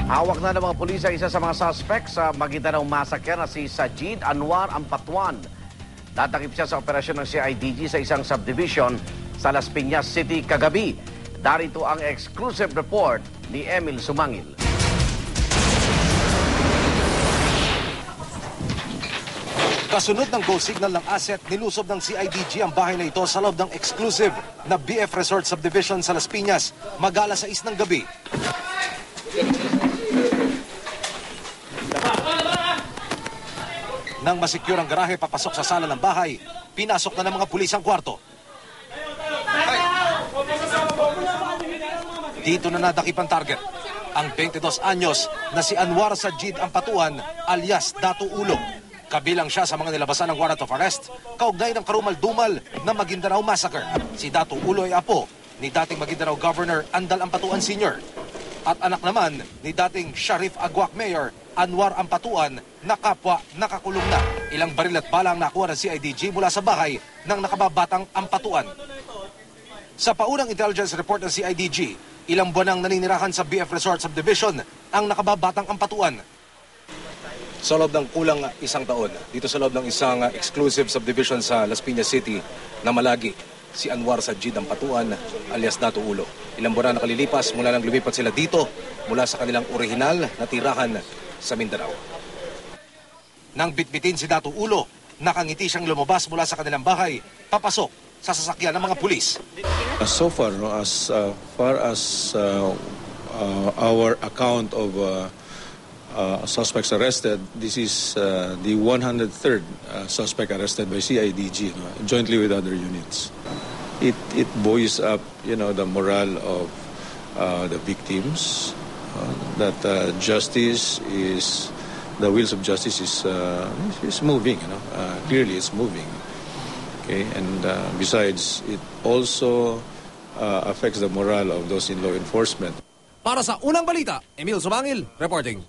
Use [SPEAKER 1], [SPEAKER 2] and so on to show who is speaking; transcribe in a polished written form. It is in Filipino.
[SPEAKER 1] Hawak na ng mga pulis ang isa sa mga suspects sa Maguindanao Massacre na si Sajid Anwar Ampatuan. Tatakip siya sa operasyon ng CIDG sa isang subdivision sa Las Piñas City kagabi. Darito ang exclusive report ni Emil Sumangil.
[SPEAKER 2] Kasunod ng go signal ng asset, nilusob ng CIDG ang bahay na ito sa loob ng exclusive na BF Resort Subdivision sa Las Piñas, mag-alas 6 ng gabi. Nang masecure ang garahe papasok sa sala ng bahay, pinasok na ng mga pulis ang kwarto. Dito na nadakip ang target, ang 22 anyos na si Anwar Sajid Ampatuan alias Datu Ulo. Kabilang siya sa mga nilabasan ng warrant of arrest, kaugnay ng karumal-dumal na Maguindanao Massacre. Si Datu Ulo ay apo ni dating Maguindanao Governor Andal Ampatuan Sr. at anak naman ni dating Sharif Aguac Mayor Anwar Ampatuan na kapwa nakakulong na. Ilang baril at bala ang nakuha ng CIDG mula sa bahay ng nakababatang Ampatuan. Sa paunang intelligence report ng CIDG, ilang buwan ang naninirahan sa BF Resort Subdivision ang nakababatang Ampatuan. Sa loob ng kulang isang taon, dito sa loob ng isang exclusive subdivision sa Las Piñas City na malagi, si Anwar Sajid Ampatuan alias Datu Ulo. Ilang buwan na nakalilipas mula nang lumipat sila dito mula sa kanilang orihinal na tirahan sa Mindanao. Nang bitbitin si Datu Ulo, nakangiti siyang lumabas mula sa kanilang bahay, papasok sa sasakyan ng mga pulis.
[SPEAKER 3] So far, as far as our account of suspects arrested, this is the 103rd suspect arrested by CIDG, jointly with other units. It buoys up, the morale of the victims. That justice is, the wheels of justice is moving. Clearly, it's moving. Okay, and besides, it also affects the morale of those in law enforcement.
[SPEAKER 2] Para sa unang balita, Emil Sumangil reporting.